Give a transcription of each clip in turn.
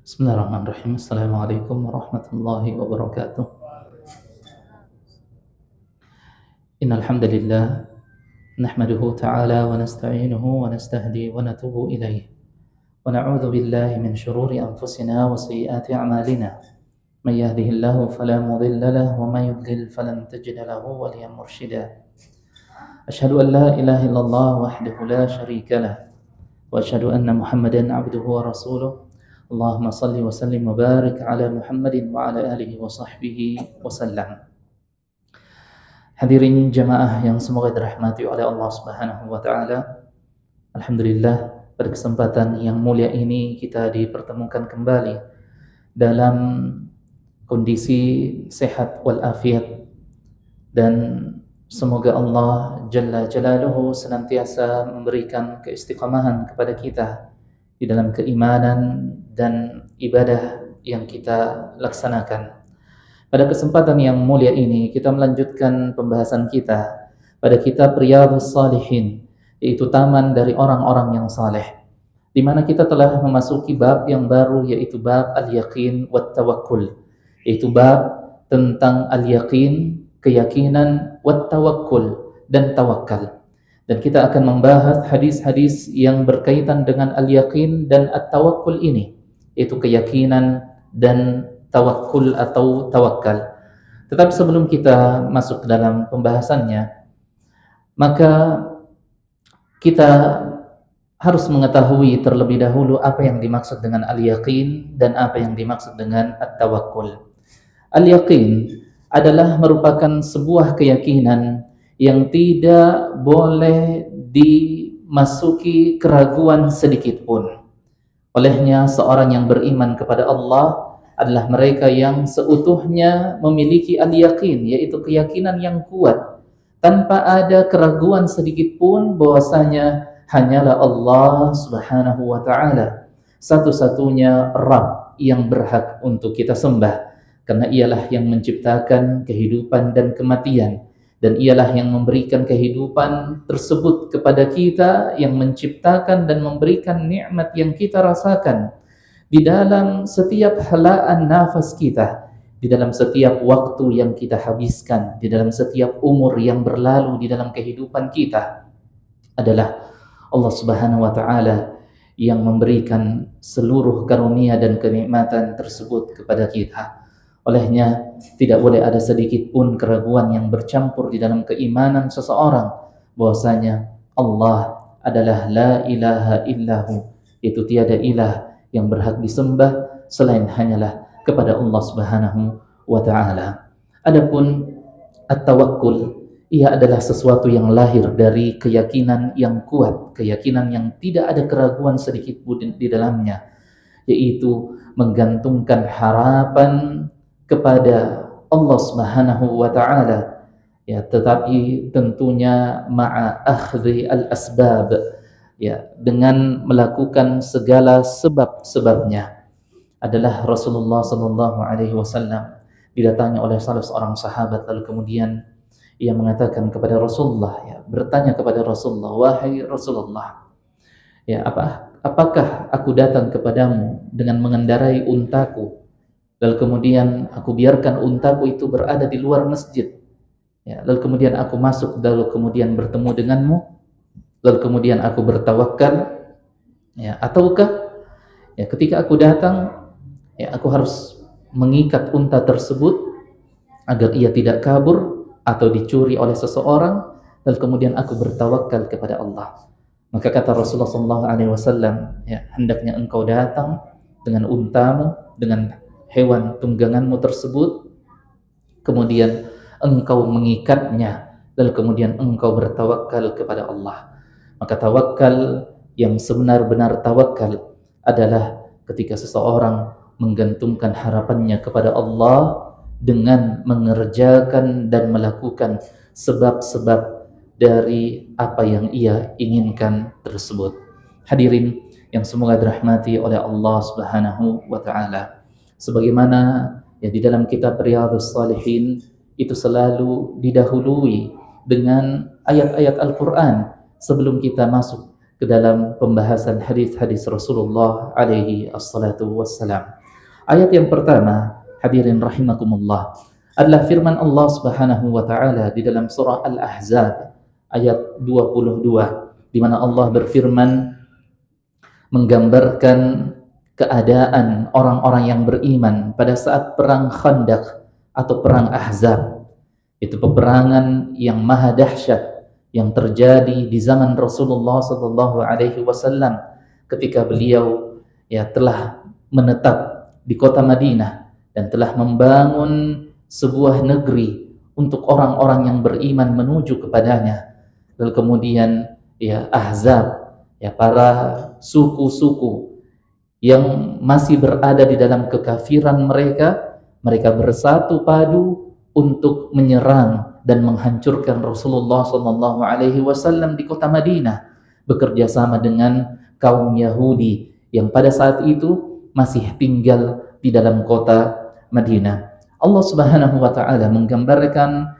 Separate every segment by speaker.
Speaker 1: Bismillahirrahmanirrahim. Assalamualaikum warahmatullahi wabarakatuh. Innal hamdalillah nahmaduhu ta'ala wa nasta'inuhu wa nastahdi wa natubu ilaih. Wa na'udzu billahi min shururi anfusina wa sayyiati a'malina. May yahdihillahu fala mudilla lahu wa may yudlil falan tajida lahu waliyan mursyida. Asyhadu an la ilaha illallah wahdahu la syarika lah wa asyhadu anna Muhammadan 'abduhu wa rasuluh. Allahumma salli wa sallim wa barik ala Muhammadin wa ala alihi wa sahbihi wa sallam. Hadirin jamaah yang semoga dirahmati oleh Allah Subhanahu wa taala. Alhamdulillah, pada kesempatan yang mulia ini kita dipertemukan kembali dalam kondisi sehat wal afiat, dan semoga Allah Jalla Jalaluhu senantiasa memberikan keistiqamahan kepada kita di dalam keimanan dan ibadah yang kita laksanakan. Pada kesempatan yang mulia ini kita melanjutkan pembahasan kita pada kitab Riyadhus Shalihin, yaitu taman dari orang-orang yang saleh, di mana kita telah memasuki bab yang baru, yaitu bab al-yaqin wat tawakkul, yaitu bab tentang al-yaqin, keyakinan, wat tawakkul, dan tawakal. Dan kita akan membahas hadis-hadis yang berkaitan dengan al-yaqin dan at-tawakkul ini, yaitu keyakinan dan tawakkul atau tawakal. Tetapi sebelum kita masuk ke dalam pembahasannya, maka kita harus mengetahui terlebih dahulu apa yang dimaksud dengan al-yaqin dan apa yang dimaksud dengan at-tawakkul. Al-yaqin adalah merupakan sebuah keyakinan yang tidak boleh dimasuki keraguan sedikit pun. Olehnya seorang yang beriman kepada Allah adalah mereka yang seutuhnya memiliki al-yaqin, yaitu keyakinan yang kuat tanpa ada keraguan sedikit pun bahwasanya hanyalah Allah Subhanahu wa taala satu-satunya Rabb yang berhak untuk kita sembah, karena ialah yang menciptakan kehidupan dan kematian, dan ialah yang memberikan kehidupan tersebut kepada kita, yang menciptakan dan memberikan nikmat yang kita rasakan di dalam setiap helaan nafas kita, di dalam setiap waktu yang kita habiskan, di dalam setiap umur yang berlalu di dalam kehidupan kita. Adalah Allah Subhanahu wa taala yang memberikan seluruh karunia dan kenikmatan tersebut kepada kita. Olehnya tidak boleh ada sedikit pun keraguan yang bercampur di dalam keimanan seseorang bahwasanya Allah adalah la ilaha illahu, itu tiada ilah yang berhak disembah selain hanyalah kepada Allah Subhanahu wa taala. Adapun at-tawakkul, ia adalah sesuatu yang lahir dari keyakinan yang kuat, keyakinan yang tidak ada keraguan sedikit pun di dalamnya, yaitu menggantungkan harapan kepada Allah Subhanahu wa taala, ya, tetapi tentunya ma'a akhdhi al-asbab, ya, dengan melakukan segala sebab-sebabnya. Adalah Rasulullah sallallahu alaihi wasallam didatangi oleh salah seorang sahabat, lalu kemudian ia mengatakan kepada Rasulullah, ya, bertanya kepada Rasulullah, wahai Rasulullah, ya, apakah aku datang kepadamu dengan mengendarai untaku, lalu kemudian aku biarkan untaku itu berada di luar masjid, ya, lalu kemudian aku masuk, lalu kemudian bertemu denganmu, lalu kemudian aku bertawakal, ya, ataukah, ya, ketika aku datang, ya, aku harus mengikat unta tersebut agar ia tidak kabur atau dicuri oleh seseorang, lalu kemudian aku bertawakal kepada Allah. Maka kata Rasulullah SAW, ya, hendaknya engkau datang dengan untamu, dengan hewan tungganganmu tersebut, kemudian engkau mengikatnya, lalu kemudian engkau bertawakal kepada Allah. Maka tawakal yang sebenar-benar tawakal adalah ketika seseorang menggantungkan harapannya kepada Allah dengan mengerjakan dan melakukan sebab-sebab dari apa yang ia inginkan tersebut. Hadirin yang semoga dirahmati oleh Allah Subhanahu wa taala. Sebagaimana, ya, di dalam kitab Riyadhus Shalihin itu selalu didahului dengan ayat-ayat Al-Quran sebelum kita masuk ke dalam pembahasan hadis-hadis Rasulullah alaihi assalatu wassalam. Ayat yang pertama, hadirin rahimakumullah, adalah firman Allah Subhanahu wa taala di dalam surah Al-Ahzab ayat 22, di mana Allah berfirman menggambarkan keadaan orang-orang yang beriman pada saat perang Khandaq atau perang Ahzab. Itu peperangan yang maha dahsyat yang terjadi di zaman Rasulullah sallallahu alaihi wasallam ketika beliau telah menetap di kota Madinah dan telah membangun sebuah negeri untuk orang-orang yang beriman menuju kepadanya. Lalu kemudian Ahzab, para suku-suku yang masih berada di dalam kekafiran mereka bersatu padu untuk menyerang dan menghancurkan Rasulullah sallallahu alaihi wasallam di kota Madinah, bekerja sama dengan kaum Yahudi yang pada saat itu masih tinggal di dalam kota Madinah. Allah Subhanahu wa taala menggambarkan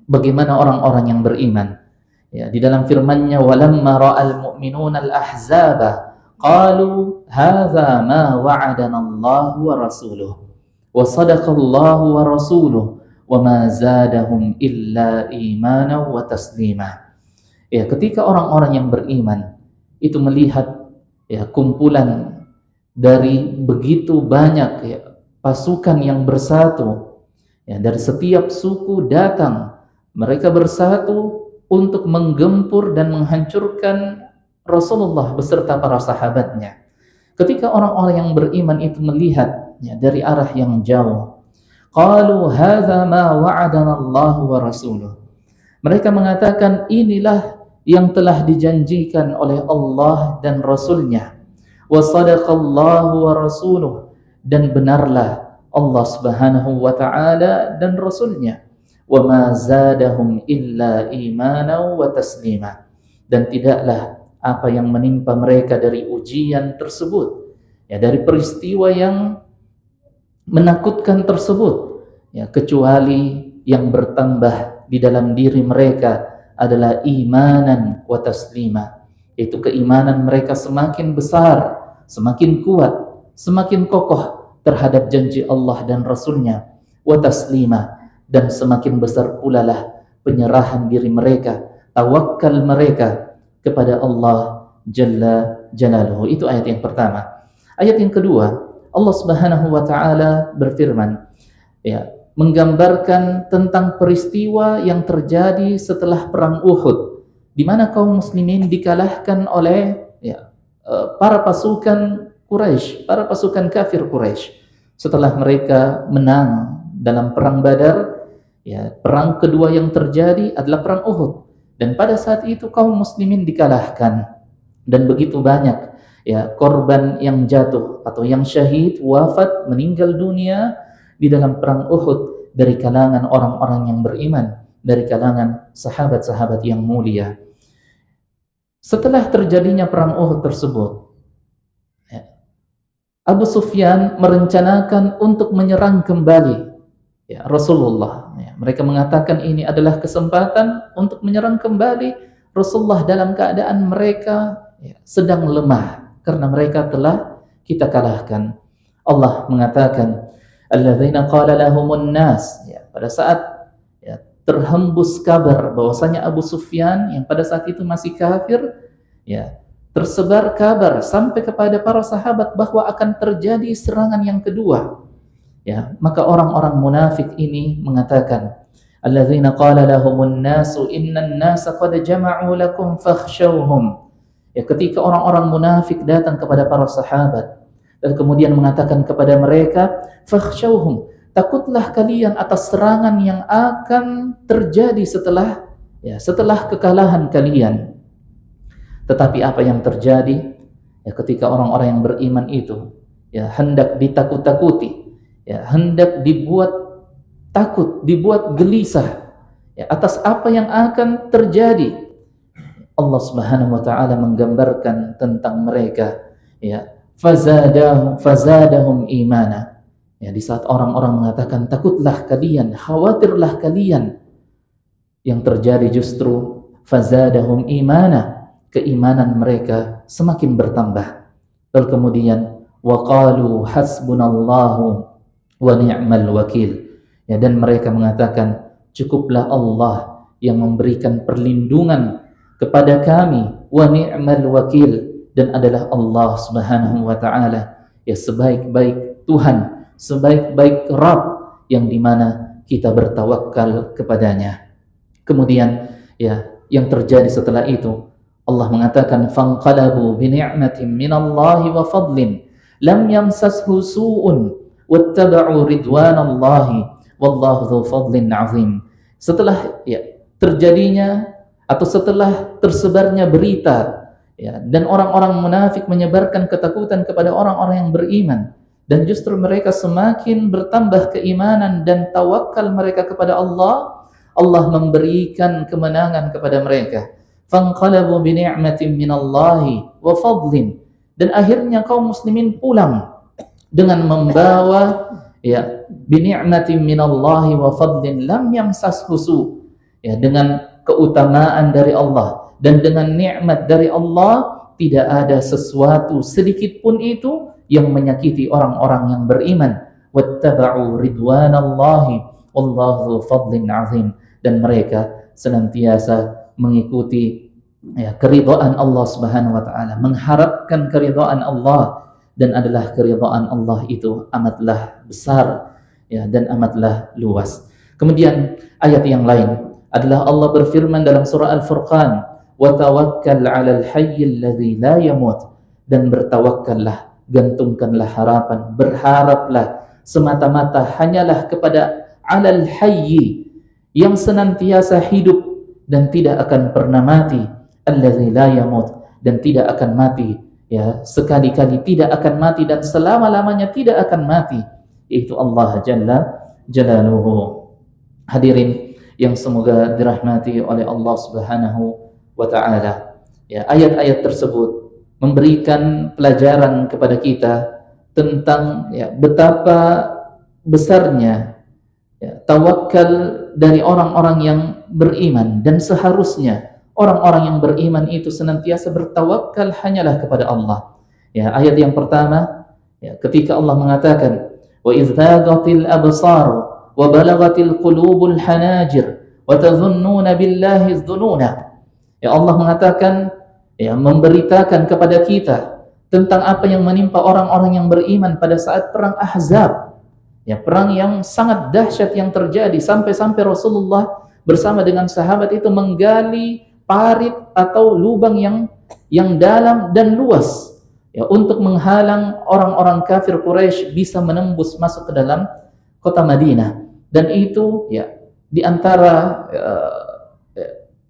Speaker 1: bagaimana orang-orang yang beriman. Di dalam firman-Nya, walamma ra'al mu'minuna al-ahzaba qalu hadza ma wa'adana Allah wa rasuluhu wa sadaqallahu wa rasuluhu wa ma zadahum illa imana wa taslima. Ketika orang-orang yang beriman itu melihat kumpulan dari begitu banyak pasukan yang bersatu, dari setiap suku datang, mereka bersatu untuk menggempur dan menghancurkan Rasulullah beserta para sahabatnya. Ketika orang-orang yang beriman itu melihat dari arah yang jauh, qalu hadza ma wa'adana Allah wa rasuluh. Mereka mengatakan inilah yang telah dijanjikan oleh Allah dan Rasul-Nya. Wa sadaqallahu wa rasuluh, dan benarlah Allah Subhanahu wa taala dan Rasul-Nya. Wa ma zadahum illa imana wa taslima, dan tidaklah apa yang menimpa mereka dari ujian tersebut, dari peristiwa yang menakutkan tersebut, kecuali yang bertambah di dalam diri mereka adalah imanan wa taslima, yaitu keimanan mereka semakin besar, semakin kuat, semakin kokoh terhadap janji Allah dan Rasul-Nya, wa taslima, dan semakin besar pula lah penyerahan diri mereka, tawakal mereka kepada Allah Jalla Jalaluhu. Itu ayat yang pertama. Ayat yang kedua, Allah Subhanahu wa taala berfirman menggambarkan tentang peristiwa yang terjadi setelah perang Uhud, di mana kaum muslimin dikalahkan oleh para pasukan Quraisy, para pasukan kafir Quraisy. Setelah mereka menang dalam perang Badar, perang kedua yang terjadi adalah perang Uhud, dan pada saat itu kaum muslimin dikalahkan dan begitu banyak korban yang jatuh atau yang syahid, wafat, meninggal dunia di dalam perang Uhud dari kalangan orang-orang yang beriman, dari kalangan sahabat-sahabat yang mulia. Setelah terjadinya perang Uhud tersebut, Abu Sufyan merencanakan untuk menyerang kembali Rasulullah. Mereka mengatakan ini adalah kesempatan untuk menyerang kembali Rasulullah dalam keadaan mereka sedang lemah karena mereka telah kita kalahkan. Allah mengatakan, alladzina qala lahumun nas, pada saat terhembus kabar bahwasanya Abu Sufyan yang pada saat itu masih kafir, tersebar kabar sampai kepada para sahabat bahwa akan terjadi serangan yang kedua. Maka orang-orang munafik ini mengatakan, alladzina qala lahumun nasu innan nasa qad jama'u lakum fakhshawhum. Ketika orang-orang munafik datang kepada para sahabat dan kemudian mengatakan kepada mereka, fakhshawhum, takutlah kalian atas serangan yang akan terjadi setelah kekalahan kalian. Tetapi apa yang terjadi ketika orang-orang yang beriman itu hendak ditakut-takuti, hendak dibuat takut, dibuat gelisah atas apa yang akan terjadi, Allah Subhanahu wa taala menggambarkan tentang mereka fazadahum imana. Di saat orang-orang mengatakan takutlah kalian, khawatirlah kalian, yang terjadi justru fazadahum imana, keimanan mereka semakin bertambah. Lalu kemudian wa qalu hasbunallahu wa ni'mal wakil. Ya, dan mereka mengatakan cukuplah Allah yang memberikan perlindungan kepada kami, wa ni'mal wakil, dan adalah Allah Subhanahu wa taala ya sebaik-baik Tuhan, sebaik-baik Rabb yang dimana kita bertawakal kepadanya. Kemudian ya yang terjadi setelah itu, Allah mengatakan fanqalabu bi ni'matin minallahi wa fadlin lam yamsashu su'un wattaba'u ridwanallahi wallahu dzu fadlin 'azim. Setelah ya terjadinya atau setelah tersebarnya berita ya, dan orang-orang munafik menyebarkan ketakutan kepada orang-orang yang beriman, dan justru mereka semakin bertambah keimanan dan tawakal mereka kepada Allah, Allah memberikan kemenangan kepada mereka. Fanqalabu bi ni'matin minallahi wa fadlin, dan akhirnya kaum muslimin pulang dengan membawa ya bi ni'matin minallahi wa fadlin lam yamsashu su, ya dengan keutamaan dari Allah dan dengan nikmat dari Allah, tidak ada sesuatu sedikit pun itu yang menyakiti orang-orang yang beriman. Wattaba'u ridwanallahi wallahu fadlin 'azim, dan mereka senantiasa mengikuti ya keridhaan Allah Subhanahu wa taala, mengharapkan keridhaan Allah, dan adalah keridhaan Allah itu amatlah besar ya dan amatlah luas. Kemudian ayat yang lain adalah Allah berfirman dalam surah Al-Furqan, wa tawakkal 'alal hayyil ladzi la yamut, dan bertawakkallah, gantungkanlah harapan, berharaplah semata-mata hanyalah kepada 'alal hayyi, yang senantiasa hidup dan tidak akan pernah mati, alladzi la yamut, dan tidak akan mati ya sekali-kali tidak akan mati dan selama-lamanya tidak akan mati, yaitu Allah Jalla Jalaluhu. Hadirin yang semoga dirahmati oleh Allah Subhanahu wa taala. Ya, ayat-ayat tersebut memberikan pelajaran kepada kita tentang ya betapa besarnya ya tawakal dari orang-orang yang beriman, dan seharusnya orang-orang yang beriman itu senantiasa bertawakal hanyalah kepada Allah. Ya, ayat yang pertama ya ketika Allah mengatakan wa idzagatil absar wa balagatil qulubul hanajir wa tadhunnuna billahi dzununa. Ya, Allah mengatakan ya memberitakan kepada kita tentang apa yang menimpa orang-orang yang beriman pada saat perang Ahzab. Ya, perang yang sangat dahsyat yang terjadi sampai-sampai Rasulullah bersama dengan sahabat itu menggali parit atau lubang yang dalam dan luas ya untuk menghalang orang-orang kafir Quraisy bisa menembus masuk ke dalam kota Madinah. Dan itu ya di antara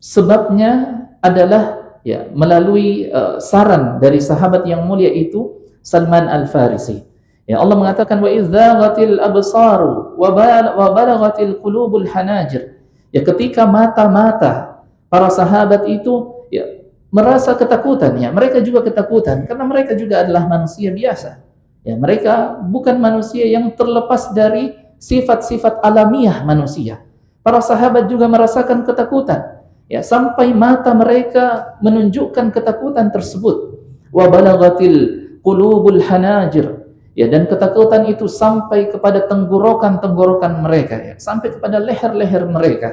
Speaker 1: sebabnya adalah ya melalui saran dari sahabat yang mulia itu Salman Al-Farisi. Ya, Allah mengatakan wa idzaghatil absaru wa balaghatil qulubul hanajir. Ya, ketika mata-mata para sahabat itu ya merasa ketakutan, ya mereka juga ketakutan karena mereka juga adalah manusia biasa. Ya, mereka bukan manusia yang terlepas dari sifat-sifat alamiah manusia. Para sahabat juga merasakan ketakutan, ya sampai mata mereka menunjukkan ketakutan tersebut. Wa balagatil qulubul hanajir, ya dan ketakutan itu sampai kepada tenggorokan-tenggorokan mereka, ya sampai kepada leher-leher mereka.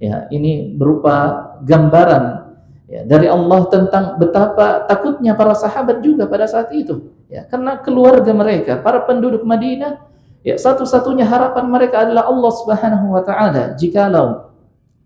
Speaker 1: Ya, ini berupa gambaran ya dari Allah tentang betapa takutnya para sahabat juga pada saat itu. Ya, karena keluarga mereka, para penduduk Madinah, ya satu-satunya harapan mereka adalah Allah Subhanahu wa taala. Jikalau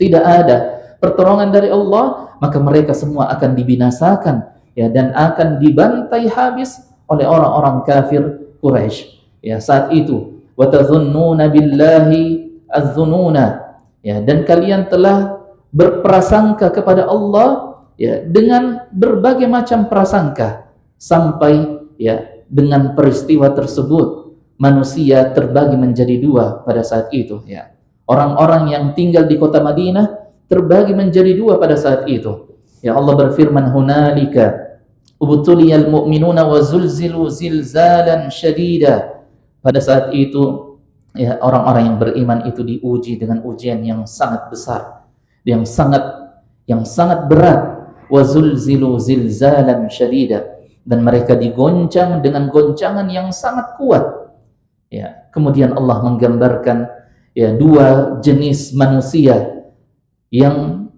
Speaker 1: tidak ada pertolongan dari Allah, maka mereka semua akan dibinasakan ya dan akan dibantai habis oleh orang-orang kafir Quraisy. Ya, saat itu wa tadhunnuna billahi adz-dzununa, ya dan kalian telah berprasangka kepada Allah ya dengan berbagai macam prasangka, sampai ya dengan peristiwa tersebut manusia terbagi menjadi dua pada saat itu ya. Orang-orang yang tinggal di kota Madinah terbagi menjadi dua pada saat itu. Ya, Allah berfirman hunalika ubtuliyal mu'minuna wa zulzilu zilzalan syadida. Pada saat itu ya orang-orang yang beriman itu diuji dengan ujian yang sangat besar, yang sangat berat. Wa zulzilu zilzalan syadida, dan mereka digoncang dengan goncangan yang sangat kuat. Ya, kemudian Allah menggambarkan ya dua jenis manusia yang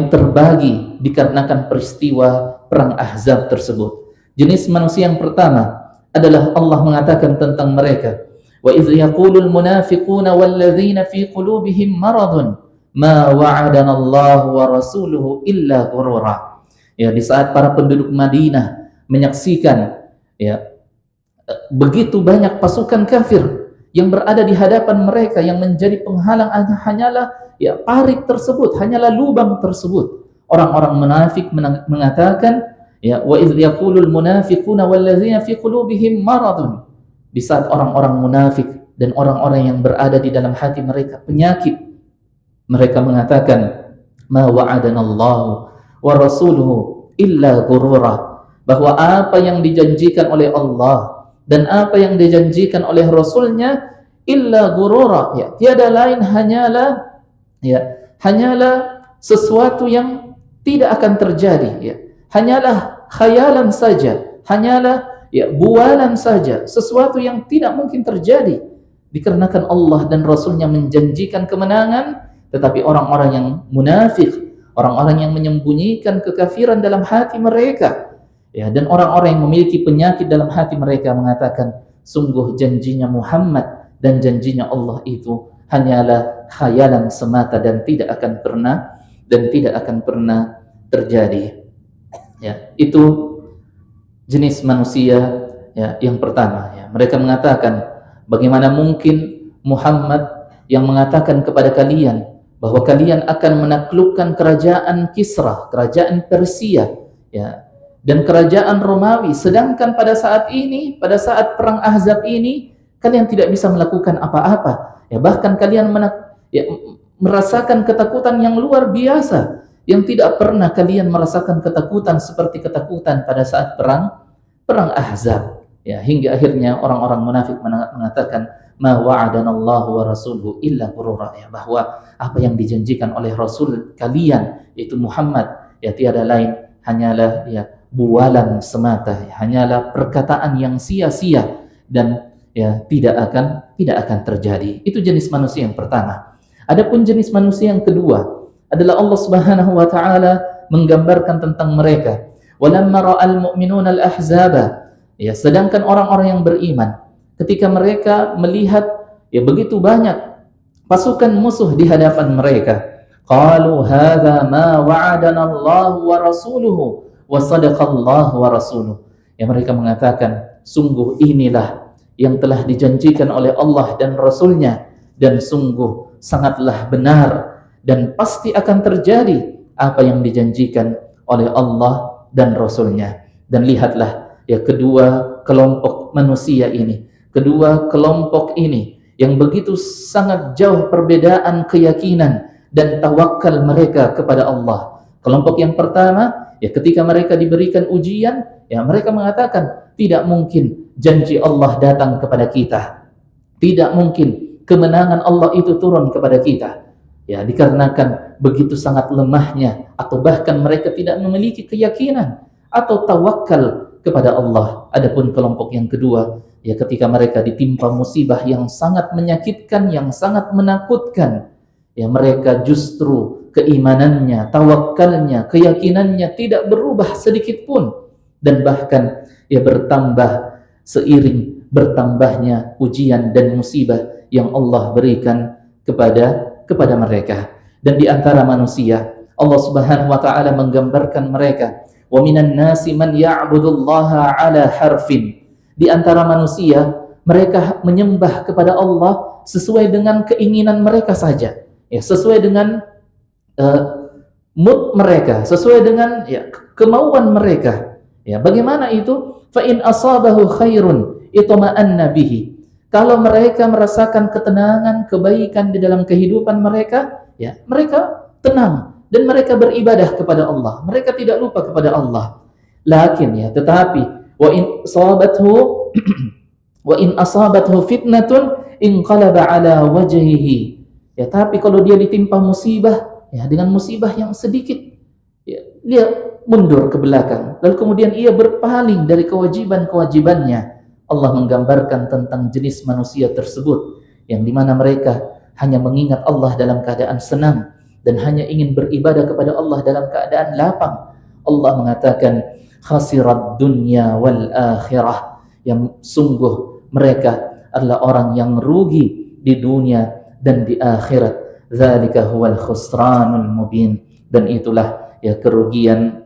Speaker 1: terbagi dikarenakan peristiwa perang Ahzab tersebut. Jenis manusia yang pertama adalah Allah mengatakan tentang mereka, wa idz yaqulul munafiquna walladzina fi qulubihim maradun ma wa'adana Allah wa rasuluhu illa ghurura. Ya, di saat para penduduk Madinah menyaksikan ya begitu banyak pasukan kafir yang berada di hadapan mereka, yang menjadi penghalang hanyalah ya parit tersebut, hanyalah lubang tersebut. Orang-orang munafik mengatakan ya wa idz yaqulul munafiquna walladzina fi qulubihim maradun. Di saat orang-orang munafik dan orang-orang yang berada di dalam hati mereka penyakit, mereka mengatakan ma wa'adanallahu wa rasuluhu illa ghurura, bahwa apa yang dijanjikan oleh Allah dan apa yang dijanjikan oleh Rasulnya illa ghurura, ya tiada lain hanyalah sesuatu yang tidak akan terjadi, ya hanyalah khayalan saja, hanyalah ya bualan saja, sesuatu yang tidak mungkin terjadi. Dikarenakan Allah dan Rasulnya menjanjikan kemenangan, tetapi orang-orang yang munafik, orang-orang yang menyembunyikan kekafiran dalam hati mereka, ya, dan orang-orang yang memiliki penyakit dalam hati mereka mengatakan, sungguh janjinya Muhammad dan janjinya Allah itu hanyalah khayalan semata dan tidak akan pernah terjadi. Ya, itu jenis manusia ya yang pertama. Ya, mereka mengatakan, bagaimana mungkin Muhammad yang mengatakan kepada kalian bahwa kalian akan menaklukkan kerajaan Kisra, kerajaan Persia, ya, dan kerajaan Romawi, sedangkan pada saat ini, pada saat perang Ahzab ini, kalian tidak bisa melakukan apa-apa. Ya, bahkan kalian merasakan ketakutan yang luar biasa, yang tidak pernah kalian merasakan ketakutan seperti ketakutan pada saat perang Ahzab. Ya, hingga akhirnya orang-orang munafik mengatakan ma wa'adanallahu wa rasuluhu illa ghurura, ya, bahwa apa yang dijanjikan oleh Rasul kalian yaitu Muhammad ya tiada lain hanyalah ya bualan semata, hanyalah perkataan yang sia-sia dan ya tidak akan terjadi. Itu jenis manusia yang pertama. Adapun jenis manusia yang kedua adalah Allah Subhanahu wa taala menggambarkan tentang mereka. Walamma ra'al mu'minuna al-ahzaba, ya sedangkan orang-orang yang beriman ketika mereka melihat ya begitu banyak pasukan musuh di hadapan mereka, qalu hadza ma wa'adana Allah wa rasuluhu wa sadaqallahu wa rasuluh. Ya mereka mengatakan, sungguh inilah yang telah dijanjikan oleh Allah dan Rasulnya, dan sungguh sangatlah benar dan pasti akan terjadi apa yang dijanjikan oleh Allah dan Rasulnya. Dan lihatlah ya kedua kelompok manusia ini, kedua kelompok ini yang begitu sangat jauh perbedaan keyakinan dan tawakal mereka kepada Allah. Kelompok yang pertama, ya ketika mereka diberikan ujian, ya mereka mengatakan tidak mungkin janji Allah datang kepada kita, tidak mungkin kemenangan Allah itu turun kepada kita, ya dikarenakan begitu sangat lemahnya atau bahkan mereka tidak memiliki keyakinan atau tawakal kepada Allah. Adapun kelompok yang kedua, ya ketika mereka ditimpa musibah yang sangat menyakitkan, yang sangat menakutkan, ya mereka justru keimanannya, tawakalnya, keyakinannya tidak berubah sedikit pun, dan bahkan ya bertambah seiring bertambahnya ujian dan musibah yang Allah berikan kepada mereka. Dan di antara manusia, Allah Subhanahu wa taala menggambarkan mereka, wa minan nasi man ya'budullaha ala harfin. Di antara manusia, mereka menyembah kepada Allah sesuai dengan keinginan mereka saja, ya sesuai dengan mood mereka, sesuai dengan ya kemauan mereka. Ya, bagaimana itu? Fa in asabahu khairun itma'anna bihi. Kalau mereka merasakan ketenangan, kebaikan di dalam kehidupan mereka, ya mereka tenang dan mereka beribadah kepada Allah. Mereka tidak lupa kepada Allah. Lakin ya, tetapi wa in asabathu fitnatun inqalaba ala wajhihi. Ya, tapi kalau dia ditimpa musibah, ya dengan musibah yang sedikit, Ya, dia mundur ke belakang, lalu kemudian ia berpaling dari kewajiban-kewajibannya. Allah menggambarkan tentang jenis manusia tersebut, yang dimana mereka hanya mengingat Allah dalam keadaan senang, dan hanya ingin beribadah kepada Allah dalam keadaan lapang. Allah mengatakan, khasirat dunya wal akhirah, yang sungguh mereka adalah orang yang rugi di dunia dan di akhirat. Dzalika huwal khusranul mubin, dan itulah ya kerugian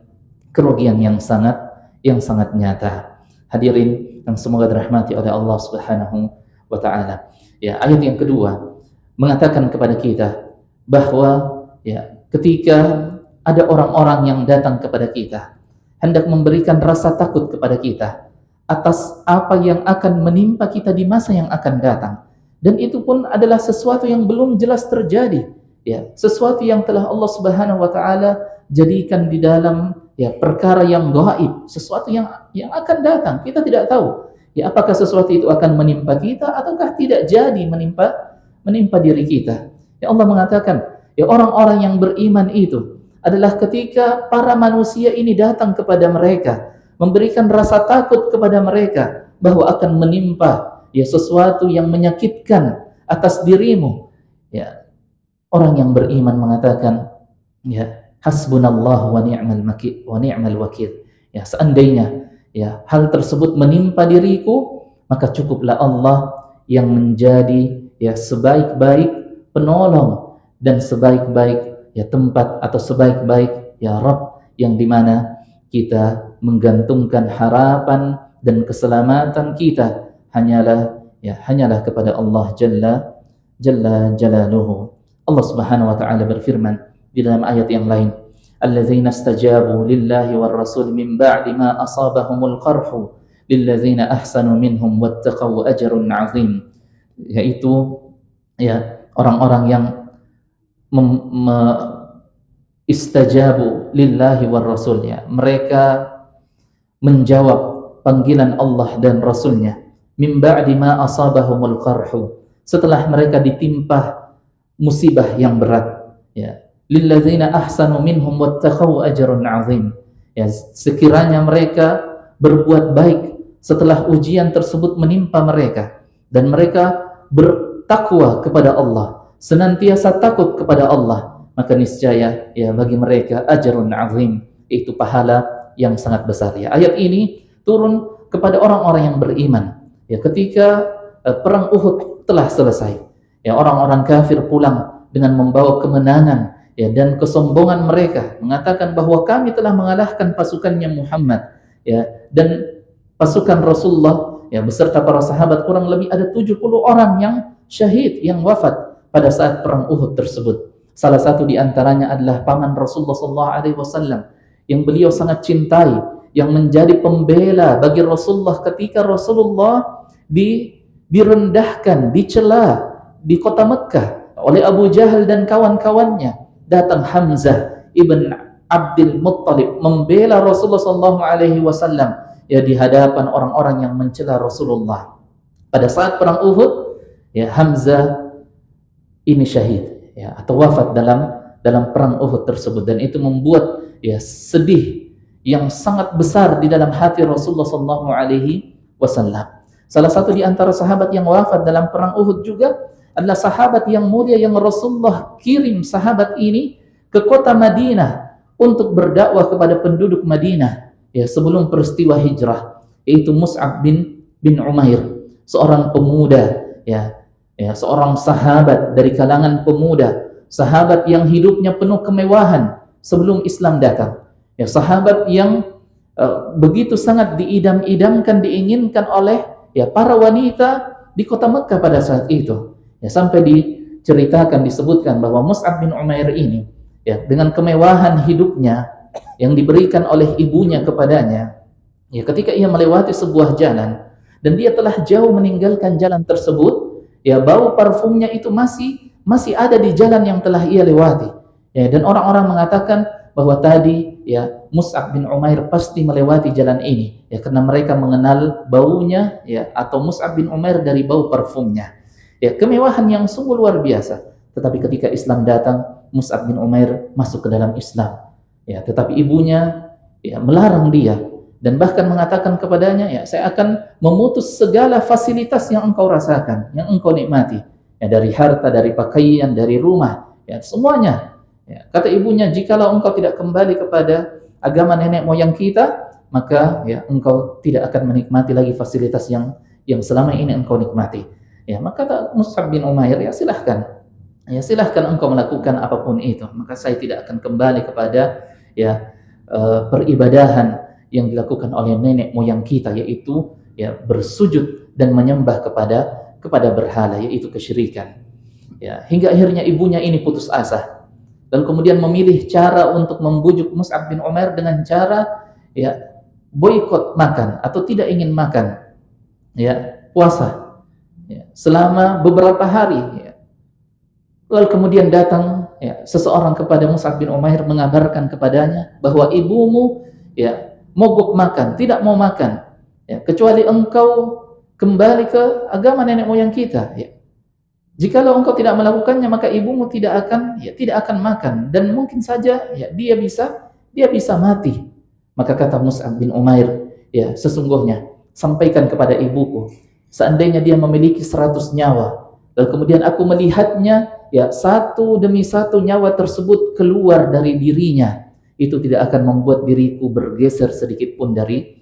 Speaker 1: yang sangat nyata. Hadirin yang semoga dirahmati oleh Allah Subhanahu wa taala. Ya, ayat yang kedua mengatakan kepada kita bahwa ya ketika ada orang-orang yang datang kepada kita hendak memberikan rasa takut kepada kita atas apa yang akan menimpa kita di masa yang akan datang, dan itu pun adalah sesuatu yang belum jelas terjadi, ya, sesuatu yang telah Allah Subhanahu wa taala jadikan di dalam ya perkara yang gaib, sesuatu yang akan datang. Kita tidak tahu ya apakah sesuatu itu akan menimpa kita ataukah tidak jadi menimpa diri kita. Ya, Allah mengatakan ya orang-orang yang beriman itu adalah ketika para manusia ini datang kepada mereka, memberikan rasa takut kepada mereka bahwa akan menimpa ya sesuatu yang menyakitkan atas dirimu. Ya, orang yang beriman mengatakan ya hasbunallah wa ni'mal wakil. Ya, seandainya ya hal tersebut menimpa diriku, maka cukuplah Allah yang menjadi ya sebaik-baik penolong dan sebaik-baik ya tempat atau sebaik-baik ya Rabb, yang dimana kita menggantungkan harapan dan keselamatan kita hanyalah kepada Allah Jalla Jalaluhu. Allah Subhanahu wa taala berfirman di dalam ayat yang lain, alladzina istajabu lillahi war rasul min ba'di ma asabahumul qarhu lilladzina ahsanu minhum wattaqaw ajrun 'azim, yaitu ya orang-orang yang istajabu lillahi war rasul, ya, mereka menjawab panggilan Allah dan Rasulnya, min ba'di ma asabahumul qarhu, setelah mereka ditimpa musibah yang berat, ya, lilladzina ahsanu minhum wattaqaw ajrun 'azim, ya, sekiranya mereka berbuat baik setelah ujian tersebut menimpa mereka dan mereka bertakwa kepada Allah, senantiasa takut kepada Allah, maka niscaya ya bagi mereka ajrun 'azim, itu pahala yang sangat besar. Ya, ayat ini turun kepada orang-orang yang beriman ya ketika perang Uhud telah selesai. Ya, orang-orang kafir pulang dengan membawa kemenangan ya dan kesombongan mereka, mengatakan bahwa kami telah mengalahkan pasukannya Muhammad ya, dan pasukan Rasulullah ya beserta para sahabat kurang lebih ada 70 orang yang syahid, yang wafat pada saat perang Uhud tersebut. Salah satu di antaranya adalah paman Rasulullah SAW yang beliau sangat cintai, yang menjadi pembela bagi Rasulullah ketika Rasulullah direndahkan, dicela di kota Mekkah oleh Abu Jahal dan kawan-kawannya. Datang Hamzah ibn Abdul Muttalib membela Rasulullah SAW ya di hadapan orang-orang yang mencela Rasulullah. Pada saat perang Uhud, ya, Hamzah ini syahid ya atau wafat dalam perang Uhud tersebut, dan itu membuat ya sedih yang sangat besar di dalam hati Rasulullah SAW. Salah satu di antara sahabat yang wafat dalam perang Uhud juga adalah sahabat yang mulia yang Rasulullah kirim sahabat ini ke kota Madinah untuk berdakwah kepada penduduk Madinah ya sebelum peristiwa hijrah, yaitu Mus'ab bin Umair, seorang pemuda ya seorang sahabat dari kalangan pemuda, sahabat yang hidupnya penuh kemewahan sebelum Islam datang. Ya, sahabat yang begitu sangat diidam-idamkan, diinginkan oleh ya para wanita di kota Mekkah pada saat itu. Ya, sampai disebutkan bahwa Mus'ab bin Umair ini ya dengan kemewahan hidupnya yang diberikan oleh ibunya kepadanya, ya ketika ia melewati sebuah jalan dan dia telah jauh meninggalkan jalan tersebut, ya bau parfumnya itu masih ada di jalan yang telah ia lewati. Ya, dan orang-orang mengatakan bahwa tadi ya Mus'ab bin Umair pasti melewati jalan ini ya karena mereka mengenal baunya ya atau Mus'ab bin Umair dari bau parfumnya. Ya, kemewahan yang sungguh luar biasa. Tetapi ketika Islam datang, Mus'ab bin Umair masuk ke dalam Islam. Ya, tetapi ibunya ya melarang dia dan bahkan mengatakan kepadanya, ya saya akan memutus segala fasilitas yang engkau rasakan, yang engkau nikmati, ya dari harta, dari pakaian, dari rumah, ya semuanya. Ya, kata ibunya, jikalau engkau tidak kembali kepada agama nenek moyang kita, maka ya engkau tidak akan menikmati lagi fasilitas yang selama ini engkau nikmati. Ya, maka kata Mus'ab bin Umair, ya silahkan engkau melakukan apapun itu, maka saya tidak akan kembali kepada ya peribadahan yang dilakukan oleh nenek moyang kita, yaitu ya bersujud dan menyembah kepada berhala, yaitu kesyirikan. Ya, hingga akhirnya ibunya ini putus asa dan kemudian memilih cara untuk membujuk Mus'ab bin Umair dengan cara ya boikot makan atau tidak ingin makan, ya puasa ya, selama beberapa hari. Ya. Lalu kemudian datang ya seseorang kepada Mus'ab bin Umair mengabarkan kepadanya bahwa ibumu ya mogok makan, tidak mau makan, ya, kecuali engkau kembali ke agama nenek moyang kita. Ya. Jikalau engkau tidak melakukannya, maka ibumu tidak akan makan dan mungkin saja ya dia bisa mati. Maka kata Mus'ab bin Umair, ya sesungguhnya sampaikan kepada ibuku, seandainya dia memiliki 100 nyawa, lalu kemudian aku melihatnya ya satu demi satu nyawa tersebut keluar dari dirinya, itu tidak akan membuat diriku bergeser sedikit pun dari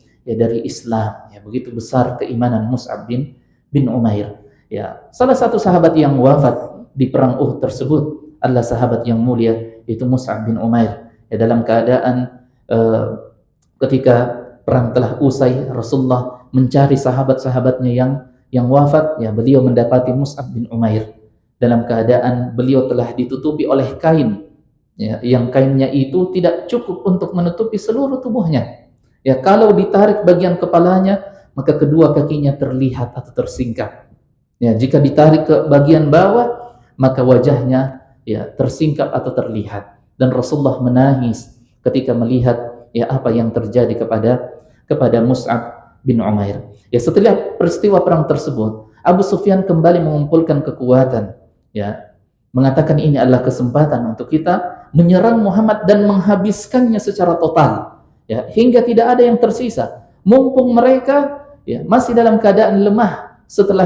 Speaker 1: Islam. Ya, begitu besar keimanan Mus'ab bin Umair. Ya, salah satu sahabat yang wafat di perang Uhud tersebut adalah sahabat yang mulia, itu Mus'ab bin Umair. Ya, dalam keadaan ketika perang telah usai, Rasulullah mencari sahabat-sahabatnya yang wafat, ya beliau mendapati Mus'ab bin Umair dalam keadaan beliau telah ditutupi oleh kain. Ya, yang kainnya itu tidak cukup untuk menutupi seluruh tubuhnya. Ya, kalau ditarik bagian kepalanya, maka kedua kakinya terlihat atau tersingkap. Ya, jika ditarik ke bagian bawah, maka wajahnya ya tersingkap atau terlihat. Dan Rasulullah menangis ketika melihat ya apa yang terjadi kepada Mus'ab bin Umair. Ya, setelah peristiwa perang tersebut, Abu Sufyan kembali mengumpulkan kekuatan. Ya, mengatakan ini adalah kesempatan untuk kita menyerang Muhammad dan menghabiskannya secara total, ya hingga tidak ada yang tersisa. Mumpung mereka ya masih dalam keadaan lemah setelah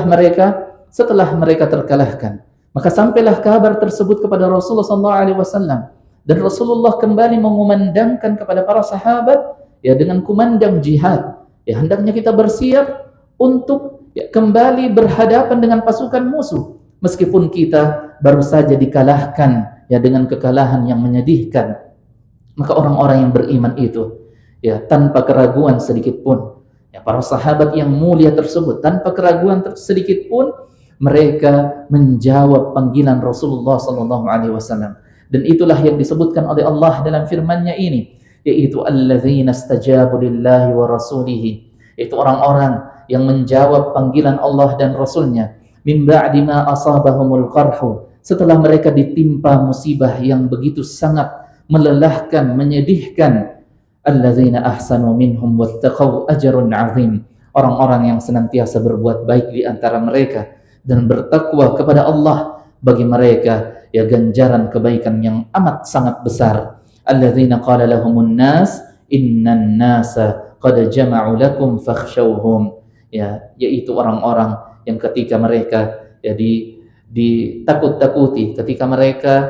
Speaker 1: mereka terkalahkan, maka sampailah kabar tersebut kepada Rasulullah SAW dan Rasulullah kembali mengumandangkan kepada para sahabat ya dengan kumandang jihad. Ya hendaknya kita bersiap untuk ya, kembali berhadapan dengan pasukan musuh, meskipun kita baru saja dikalahkan ya dengan kekalahan yang menyedihkan. Maka orang-orang yang beriman itu ya tanpa keraguan sedikit pun, ya para sahabat yang mulia tersebut tanpa keraguan sedikit pun mereka menjawab panggilan Rasulullah SAW. Dan itulah yang disebutkan oleh Allah dalam firman-Nya ini, yaitu alladzina istajabu lillahi wa rasulihi, itu orang-orang yang menjawab panggilan Allah dan Rasulnya min ba'di ma asabahumul qarhu, setelah mereka ditimpa musibah yang begitu sangat melelahkan, menyedihkan. Alladzina ahsanu minhum wattaqau ajrun 'azim, orang-orang yang senantiasa berbuat baik di antara mereka dan bertakwa kepada Allah, bagi mereka ya ganjaran kebaikan yang amat sangat besar. Alladzina qala lahumun nas innan nasa qad jama'u lakum fakhshawhum, ya yaitu orang-orang yang ketika mereka ya ditakut-takuti, ketika mereka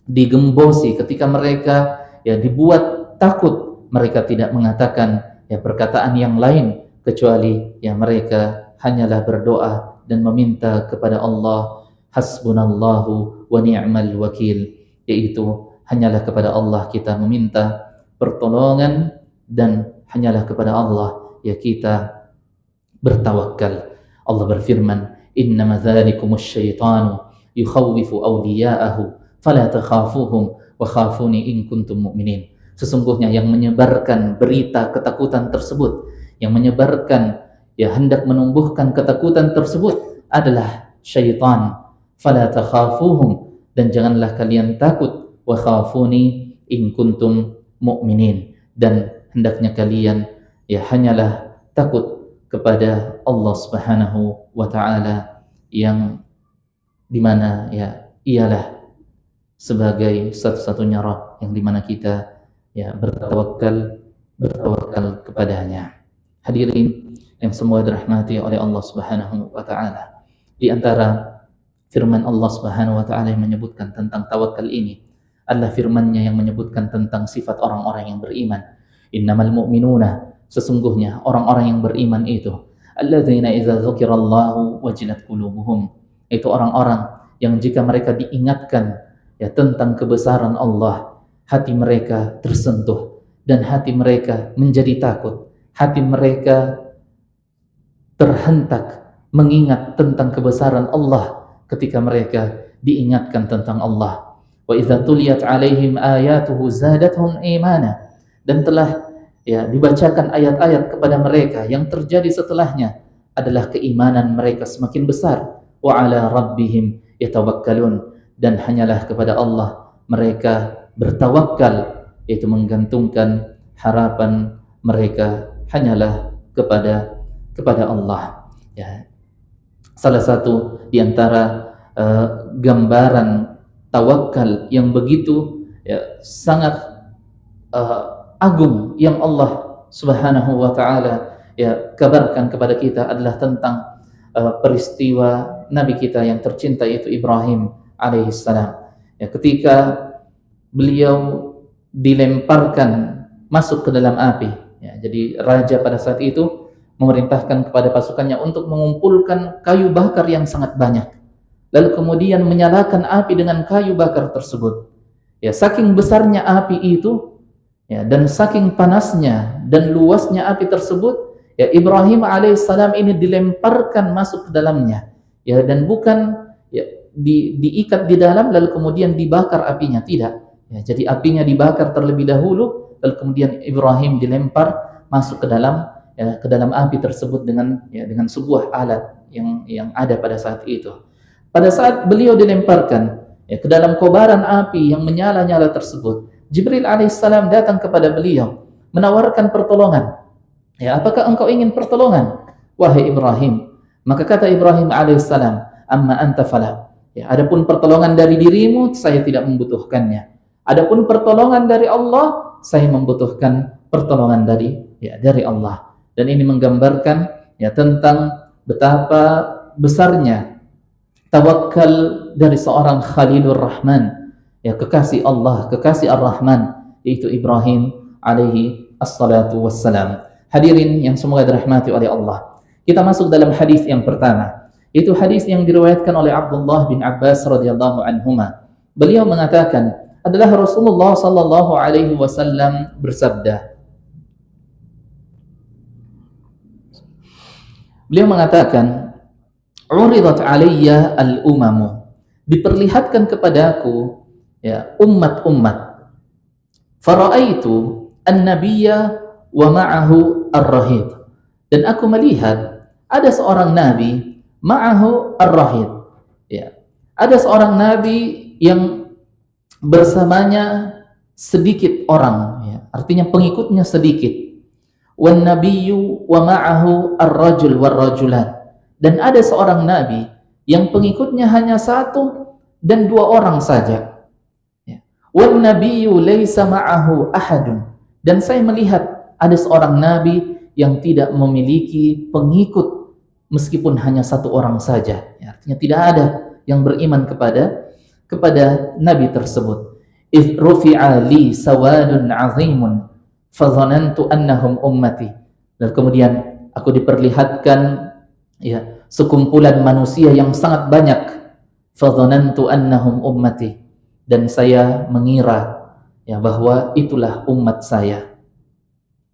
Speaker 1: digembosi, ketika mereka ya dibuat takut, mereka tidak mengatakan ya perkataan yang lain kecuali ya mereka hanyalah berdoa dan meminta kepada Allah, hasbunallahu wa ni'mal wakil, yaitu hanyalah kepada Allah kita meminta pertolongan dan hanyalah kepada Allah ya kita bertawakal. Allah berfirman, innama dzalikumus syaitanu yukhawwifu awliya'ahu fala takhafuhum wa khafuni in kuntum mu'minin. Sesungguhnya yang menyebarkan berita ketakutan tersebut, yang menyebarkan ya hendak menumbuhkan ketakutan tersebut adalah syaitan. Fala takhafuhum, dan janganlah kalian takut, wa khafuni in kuntum mu'minin, dan hendaknya kalian ya hanyalah takut kepada Allah Subhanahu wa taala, yang dimana ya ialah sebagai satu-satunya Rabb yang dimana kita ya bertawakal kepadanya. Hadirin yang semua dirahmati oleh Allah Subhanahu wa taala. Di antara firman Allah Subhanahu wa taala yang menyebutkan tentang tawakal ini adalah firman-Nya yang menyebutkan tentang sifat orang-orang yang beriman. Innamal mu'minuna, sesungguhnya orang-orang yang beriman itu alladzina idza dzukirallahu wajilat qulubuhum. Itu orang-orang yang jika mereka diingatkan ya tentang kebesaran Allah, hati mereka tersentuh dan hati mereka menjadi takut. Hati mereka terhentak mengingat tentang kebesaran Allah ketika mereka diingatkan tentang Allah. Wa idza tuliyat alaihim ayatuhu zadatuhum imana, dan telah ya dibacakan ayat-ayat kepada mereka, yang terjadi setelahnya adalah keimanan mereka semakin besar. Wa ala rabbihim yatawakkalun, dan hanyalah kepada Allah mereka bertawakal, yaitu menggantungkan harapan mereka hanyalah kepada Allah. Ya. Salah satu di antara gambaran tawakal yang begitu ya, sangat agung yang Allah Subhanahu wa taala ya kabarkan kepada kita adalah tentang peristiwa Nabi kita yang tercinta, yaitu Ibrahim alaihissalam. Ya, ketika beliau dilemparkan masuk ke dalam api, ya, jadi raja pada saat itu memerintahkan kepada pasukannya untuk mengumpulkan kayu bakar yang sangat banyak, lalu kemudian menyalakan api dengan kayu bakar tersebut. Ya, saking besarnya api itu, ya, dan saking panasnya dan luasnya api tersebut, ya, Ibrahim alaihissalam ini dilemparkan masuk ke dalamnya, ya, dan bukan ya, diikat di dalam lalu kemudian dibakar apinya, tidak. Ya, jadi apinya dibakar terlebih dahulu, lalu kemudian Ibrahim dilempar masuk ke dalam api tersebut dengan sebuah alat yang ada pada saat itu. Pada saat beliau dilemparkan ya, ke dalam kobaran api yang menyala-nyala tersebut, Jibril alaihissalam datang kepada beliau menawarkan pertolongan. Ya, apakah engkau ingin pertolongan, wahai Ibrahim? Maka kata Ibrahim alaihissalam, amma anta fala. Ya, adapun pertolongan dari dirimu saya tidak membutuhkannya. Adapun pertolongan dari Allah, saya membutuhkan pertolongan dari Allah. Dan ini menggambarkan ya tentang betapa besarnya tawakal dari seorang Khalilur Rahman, ya, kekasih Allah, kekasih Ar-Rahman, yaitu Ibrahim alaihi assalatu wassalam. Hadirin yang semoga dirahmati oleh Allah, kita masuk dalam hadis yang pertama. Itu hadis yang diriwayatkan oleh Abdullah bin Abbas radhiyallahu anhuma. Beliau mengatakan adalah Rasulullah sallallahu alaihi wasallam bersabda. Beliau mengatakan, "Uridat alayya al-umamu." Diperlihatkan kepadaku ya umat-umat. Fara'aitu an-nabiyya wa ma'ahu ar-rahid. Dan aku melihat ada seorang nabi ma'ahu ar-rahid. Ya. Ada seorang nabi yang bersamanya sedikit orang, ya. Artinya pengikutnya sedikit. Wan nabiyyu wa ma'ahu ar-rajul war-rajulan. Dan ada seorang nabi yang pengikutnya hanya satu dan dua orang saja. Ya. Wan nabiyyu laisa ma'ahu ahadun. Dan saya melihat ada seorang nabi yang tidak memiliki pengikut meskipun hanya satu orang saja. Ya, artinya tidak ada yang beriman kepada nabi tersebut. Idh rufi'a li sawadun 'azimun fadhanantu annahum ummati. Dan kemudian aku diperlihatkan ya sekumpulan manusia yang sangat banyak. Fadhanantu annahum ummati, dan saya mengira ya bahwa itulah umat saya.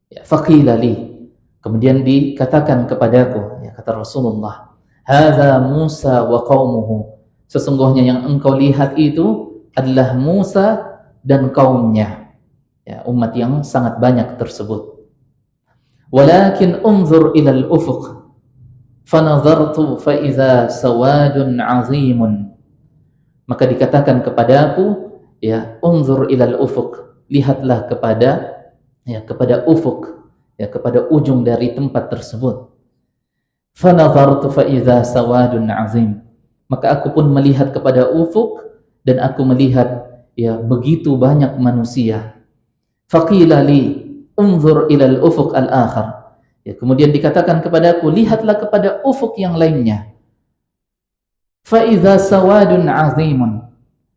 Speaker 1: Ya, faqila li, kemudian dikatakan kepadaku, ya, kata Rasulullah, hadza Musa wa qaumuhu. Sesungguhnya yang engkau lihat itu adalah Musa dan kaumnya, ya, umat yang sangat banyak tersebut. Walakin unzur ila al-ufuq fanadhartu fa idza sawadun 'azimun. Maka dikatakan kepadaku, ya, unzur ila al-ufuq, lihatlah kepada ufuk, ya, kepada ujung dari tempat tersebut. Fanadhartu fa idza sawadun 'azim. Maka aku pun melihat kepada ufuk dan aku melihat ya begitu banyak manusia. Faqila li unzur ilal ufuq al-akhar. Ya, kemudian dikatakan kepadaku, lihatlah kepada ufuk yang lainnya. Fa idza sawadun azimun.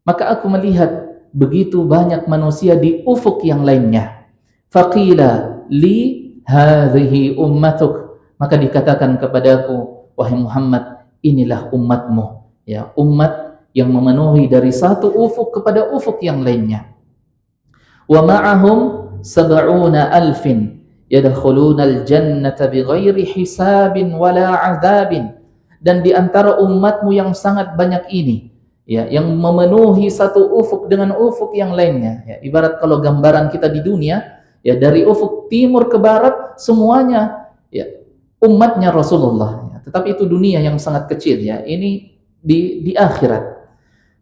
Speaker 1: Maka aku melihat begitu banyak manusia di ufuk yang lainnya. Faqila li hadhihi ummatuk. Maka dikatakan kepadaku, wahai Muhammad, inilah umatmu. Ya, umat yang memenuhi dari satu ufuk kepada ufuk yang lainnya. Wa ma'ahum sab'una alfin yadkhuluna al-jannata bighairi hisabin wala 'adzabin. Dan di antara umatmu yang sangat banyak ini, ya, yang memenuhi satu ufuk dengan ufuk yang lainnya, ya, ibarat kalau gambaran kita di dunia, ya, dari ufuk timur ke barat semuanya, ya, umatnya Rasulullah, ya. Tetapi itu dunia yang sangat kecil, ya. Ini di akhirat.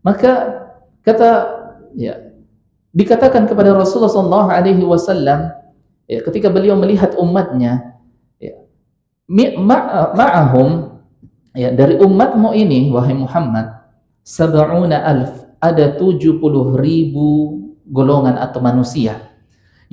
Speaker 1: Maka kata, ya, dikatakan kepada Rasulullah SAW, ya, ketika beliau melihat umatnya, ya, ma'ahum, ya, dari umatmu ini wahai Muhammad, sab'una alf, ada 70.000 golongan atau manusia,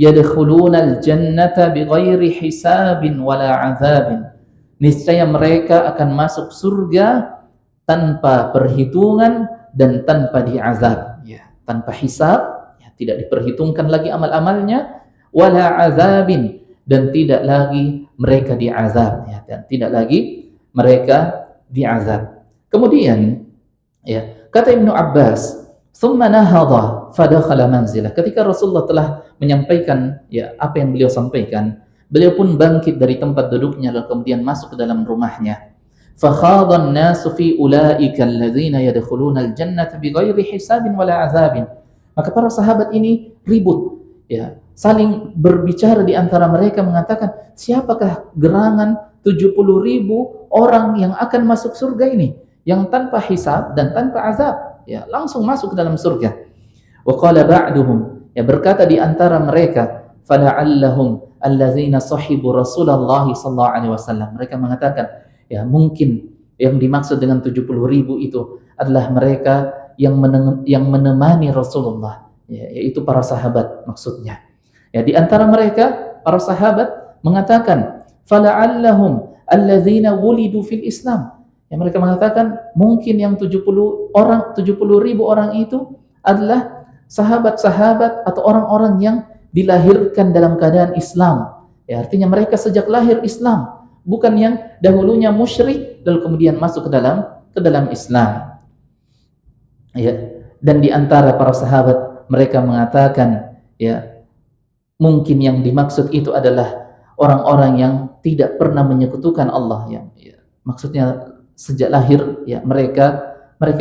Speaker 1: yadkhulunal jannata bighairi hisabin wala 'adzabin. Niscaya mereka akan masuk surga tanpa perhitungan dan tanpa diazab, ya, tanpa hisab, tidak diperhitungkan lagi amal-amalnya, wala azabin, dan tidak lagi mereka diazab, ya, dan tidak lagi mereka diazab. Kemudian, ya, kata Ibnu Abbas, thumma nahadha fadakhala manzilah. Ketika Rasulullah telah menyampaikan, ya, apa yang beliau sampaikan, beliau pun bangkit dari tempat duduknya lalu kemudian masuk ke dalam rumahnya. Fakhadha an-nasu fi ulaika alladzina yadkhuluna al-jannata bighairi hisabin wala azabin. Maka para sahabat ini ribut, ya, saling berbicara di antara mereka mengatakan, siapakah gerangan 70.000 orang yang akan masuk surga ini, yang tanpa hisab dan tanpa azab, ya, langsung masuk ke dalam surga. Wa qala ba'duhum, ya, berkata di antara mereka, fala'allahum allazina sahibu Rasulullah sallallahu alaihi wasallam. Mereka mengatakan, ya, mungkin yang dimaksud dengan 70.000 itu adalah mereka yang menemani Rasulullah, ya, yaitu para sahabat maksudnya. Ya, di antara mereka para sahabat mengatakan, fala'allahum alladzina wulidu fil Islam. Ya, mereka mengatakan mungkin yang 70.000 orang itu adalah sahabat-sahabat atau orang-orang yang dilahirkan dalam keadaan Islam. Ya, artinya mereka sejak lahir Islam, bukan yang dahulunya musyrik lalu kemudian masuk ke dalam Islam. Ya, dan di antara para sahabat mereka mengatakan, ya, mungkin yang dimaksud itu adalah orang-orang yang tidak pernah menyekutukan Allah, ya, maksudnya sejak lahir, ya, mereka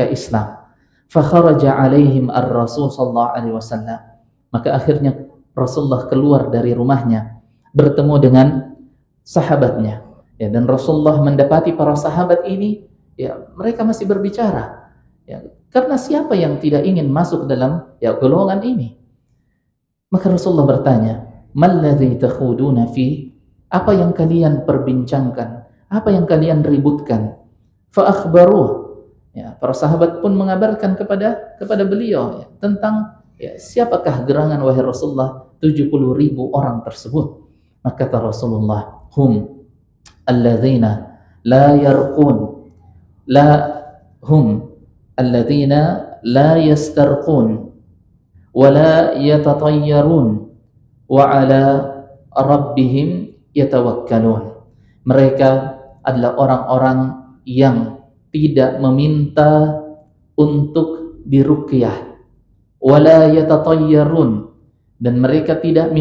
Speaker 1: Islam. Fa kharaja alaihim ar-rasul sallallahu alaihi wasallam. Maka akhirnya Rasulullah keluar dari rumahnya bertemu dengan sahabatnya, ya, dan Rasulullah mendapati para sahabat ini, ya, mereka masih berbicara, ya, karena siapa yang tidak ingin masuk ke dalam, ya, golongan ini. Maka Rasulullah bertanya, malladzi takhuduna fi, apa yang kalian perbincangkan, apa yang kalian ributkan? Fa akhbaruh, ya, para sahabat pun mengabarkan kepada beliau, ya, tentang, ya, siapakah gerangan wahai Rasulullah 70.000 orang tersebut. Maka kata Rasulullah, hum alladzina la yarqun, la hum alladzina la yastarqun wa la yatatayyarun wa ala rabbihim yatawakkalun. Mereka adalah orang-orang yang tidak meminta untuk diruqyah, wala yatatayyarun, dan mereka tidak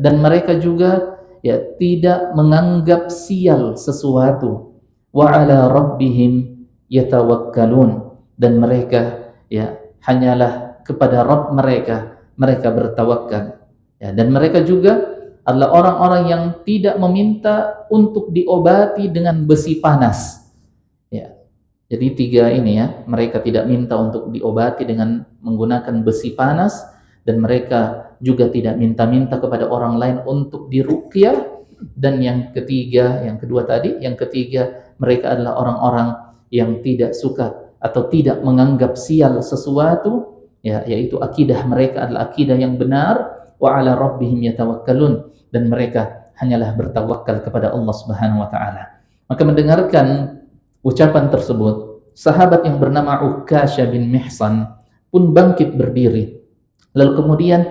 Speaker 1: dan mereka juga, ya, tidak menganggap sial sesuatu, wa ala rabbihim yatawakkalun, dan mereka, ya, hanyalah kepada Rabb mereka bertawakal, ya, dan mereka juga adalah orang-orang yang tidak meminta untuk diobati dengan besi panas, ya. Jadi tiga ini, ya, mereka tidak minta untuk diobati dengan menggunakan besi panas, dan mereka juga tidak minta-minta kepada orang lain untuk diruqyah, dan yang ketiga mereka adalah orang-orang yang tidak suka atau tidak menganggap sial sesuatu, ya, yaitu akidah mereka adalah akidah yang benar, wa 'ala rabbihim yatawakkalun, dan mereka hanyalah bertawakal kepada Allah Subhanahu wa taala. Maka mendengarkan ucapan tersebut, sahabat yang bernama Ukasha bin Mihsan pun bangkit berdiri, lalu kemudian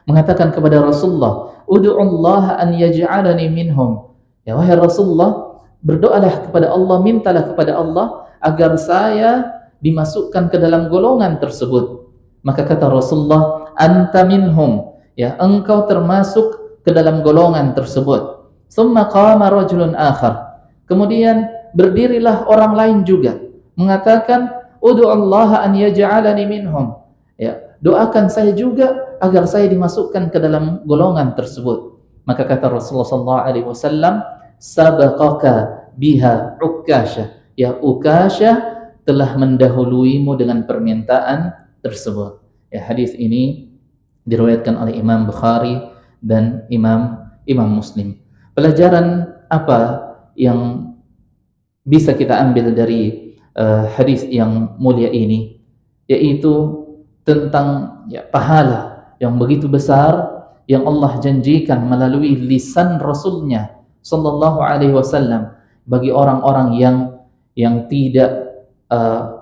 Speaker 1: mengatakan kepada Rasulullah, "Ud'ullaha an yaj'alani minhum." Ya wahai Rasulullah, berdoalah kepada Allah, mintalah kepada Allah agar saya dimasukkan ke dalam golongan tersebut. Maka kata Rasulullah, "Anta minhum." Ya, engkau termasuk ke dalam golongan tersebut. Tsumma qama rajulun akhar. Kemudian berdirilah orang lain juga mengatakan, "Ud'ullaha an yaj'alani minhum." Ya, doakan saya juga agar saya dimasukkan ke dalam golongan tersebut. Maka kata Rasulullah sallallahu alaihi wasallam, "Sabaqaka biha Ukasha." Ya, Ukasha telah mendahuluimu dengan permintaan tersebut. Ya, hadis ini diriwayatkan oleh Imam Bukhari dan Imam Muslim. Pelajaran apa yang bisa kita ambil dari hadis yang mulia ini, yaitu tentang pahala yang begitu besar yang Allah janjikan melalui lisan Rasulnya sallallahu alaihi wasallam bagi orang-orang yang tidak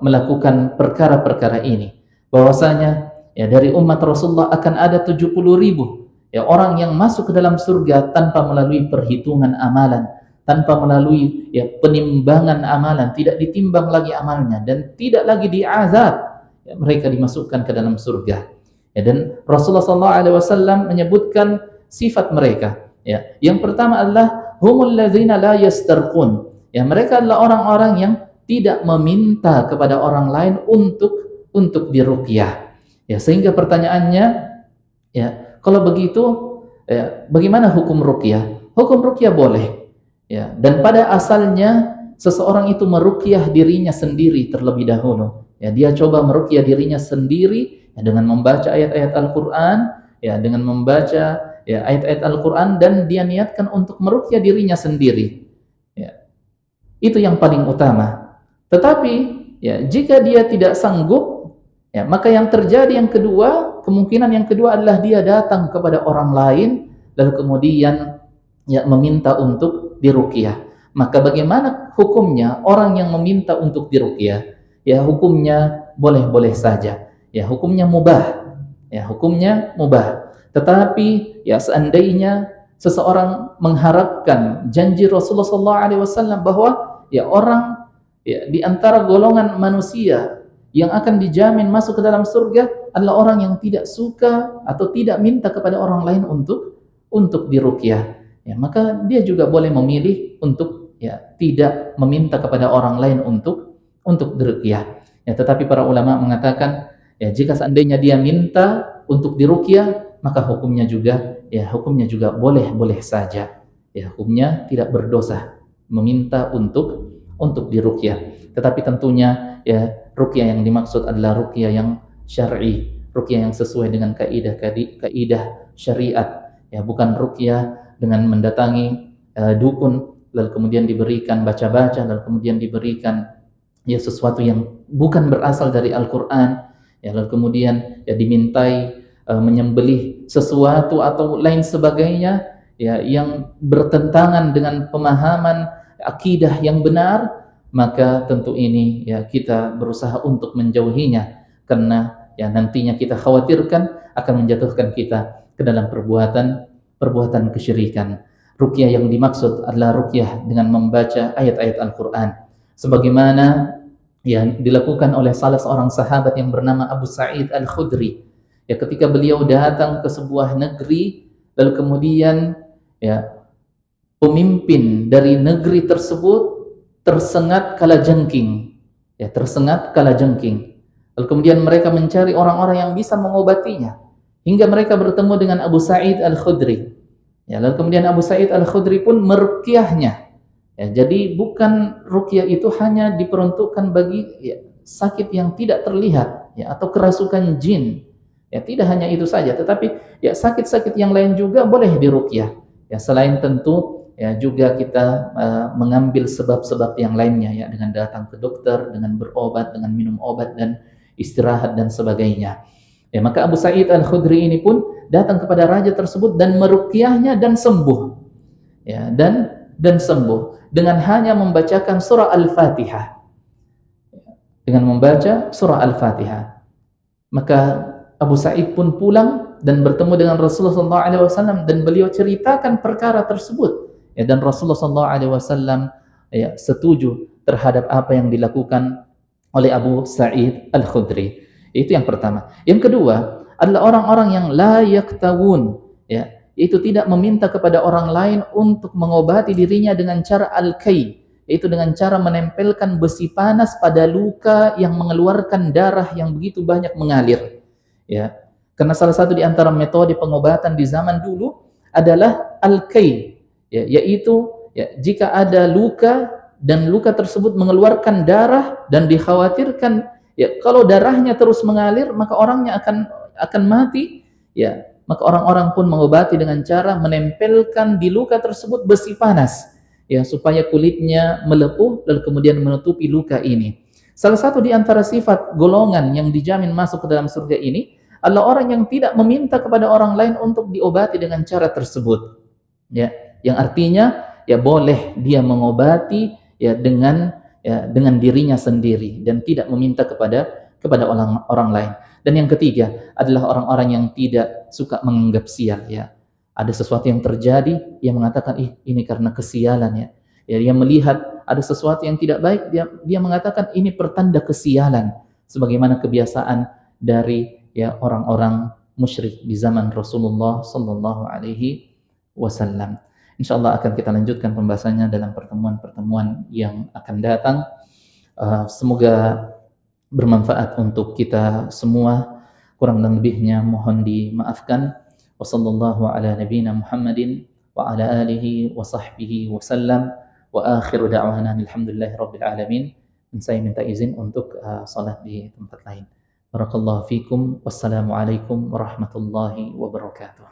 Speaker 1: melakukan perkara-perkara ini. Bahwasanya dari umat Rasulullah akan ada 70.000 orang yang masuk ke dalam surga tanpa melalui perhitungan amalan, tanpa melalui penimbangan amalan, tidak ditimbang lagi amalnya dan tidak lagi diazab. Mereka dimasukkan ke dalam surga. Dan Rasulullah SAW menyebutkan sifat mereka. Yang pertama adalah humul ladzina la yastarqun. Mereka adalah orang-orang yang tidak meminta kepada orang lain untuk diruqyah. Sehingga pertanyaannya, kalau begitu, bagaimana hukum ruqyah? Hukum ruqyah boleh. Dan pada asalnya seseorang itu meruqyah dirinya sendiri terlebih dahulu. Dia coba meruqyah dirinya sendiri dengan membaca ayat-ayat Al-Qur'an, dengan membaca ayat-ayat Al-Qur'an, dan dia niatkan untuk meruqyah dirinya sendiri. Itu yang paling utama. Tetapi jika dia tidak sanggup, maka yang terjadi kemungkinan yang kedua adalah dia datang kepada orang lain lalu kemudian meminta untuk diruqyah. Maka bagaimana hukumnya orang yang meminta untuk diruqyah? Hukumnya boleh-boleh saja. Hukumnya mubah. Hukumnya mubah. Tetapi seandainya seseorang mengharapkan janji Rasulullah SAW bahwa orang di antara golongan manusia yang akan dijamin masuk ke dalam surga adalah orang yang tidak suka atau tidak minta kepada orang lain untuk diruqyah, maka dia juga boleh memilih untuk tidak meminta kepada orang lain untuk diruqyah. Tetapi para ulama mengatakan jika seandainya dia minta untuk diruqyah, maka hukumnya juga boleh saja. Hukumnya tidak berdosa meminta untuk diruqyah. Tetapi tentunya ruqyah yang dimaksud adalah ruqyah yang syar'i, ruqyah yang sesuai dengan kaidah syariat, bukan ruqyah dengan mendatangi dukun lalu kemudian diberikan baca-baca, lalu kemudian diberikan sesuatu yang bukan berasal dari Al-Qur'an, lalu kemudian dimintai menyembelih sesuatu atau lain sebagainya yang bertentangan dengan pemahaman akidah yang benar. Maka tentu ini kita berusaha untuk menjauhinya, karena nantinya kita khawatirkan akan menjatuhkan kita ke dalam perbuatan kesyirikan. Ruqyah yang dimaksud adalah ruqyah dengan membaca ayat-ayat Al-Qur'an, sebagaimana yang dilakukan oleh salah seorang sahabat yang bernama Abu Sa'id Al-Khudri. Ketika beliau datang ke sebuah negeri, lalu kemudian pemimpin dari negeri tersebut tersengat kalajengking. Lalu kemudian mereka mencari orang-orang yang bisa mengobatinya, hingga mereka bertemu dengan Abu Sa'id Al-Khudri. Lalu kemudian Abu Sa'id Al-Khudri pun meruqyahnya. Jadi bukan ruqyah itu hanya diperuntukkan bagi sakit yang tidak terlihat atau kerasukan jin. Tidak hanya itu saja, tetapi sakit-sakit yang lain juga boleh diruqyah. Selain tentu juga kita mengambil sebab-sebab yang lainnya, dengan datang ke dokter, dengan berobat, dengan minum obat dan istirahat dan sebagainya. Maka Abu Sa'id Al-Khudri ini pun datang kepada raja tersebut dan meruqyahnya dan sembuh. Ya, dan sembuh dengan hanya membacakan surah Al-Fatihah. Dengan membaca surah Al-Fatihah. Maka Abu Sa'id pun pulang dan bertemu dengan Rasulullah SAW dan beliau ceritakan perkara tersebut. Ya, dan Rasulullah SAW ya, setuju terhadap apa yang dilakukan oleh Abu Sa'id Al-Khudri. Itu yang pertama. Yang kedua adalah orang-orang yang la yaktawun, ya, itu tidak meminta kepada orang lain untuk mengobati dirinya dengan cara al-kay, itu dengan cara menempelkan besi panas pada luka yang mengeluarkan darah yang begitu banyak mengalir. Ya, karena salah satu di antara metode pengobatan di zaman dulu adalah al-kay, ya, yaitu ya, jika ada luka dan luka tersebut mengeluarkan darah dan dikhawatirkan ya kalau darahnya terus mengalir maka orangnya akan mati, ya, maka orang-orang pun mengobati dengan cara menempelkan di luka tersebut besi panas, ya, supaya kulitnya melepuh lalu kemudian menutupi luka ini. Salah satu di antara sifat golongan yang dijamin masuk ke dalam surga ini adalah orang yang tidak meminta kepada orang lain untuk diobati dengan cara tersebut. Ya, yang artinya ya boleh dia mengobati ya dengan dirinya sendiri dan tidak meminta kepada orang lain. Dan yang ketiga adalah orang-orang yang tidak suka menganggap sial, ya. Ada sesuatu yang terjadi, dia mengatakan ini karena kesialan, ya. Ya, dia melihat ada sesuatu yang tidak baik, dia mengatakan ini pertanda kesialan, sebagaimana kebiasaan dari ya orang-orang musyrik di zaman Rasulullah sallallahu alaihi wasallam. Insyaallah akan kita lanjutkan pembahasannya dalam pertemuan-pertemuan yang akan datang. Semoga bermanfaat untuk kita semua. Kurang dan lebihnya mohon dimaafkan. Wassallallahu ala nabiyyina Muhammadin wa ala alihi wa sahbihi wasallam. Wa akhiru da'wana alhamdulillahi rabbil alamin. Dan saya minta izin untuk salat di tempat lain. Barakallahu fikum. Wassalamualaikum warahmatullahi wabarakatuh.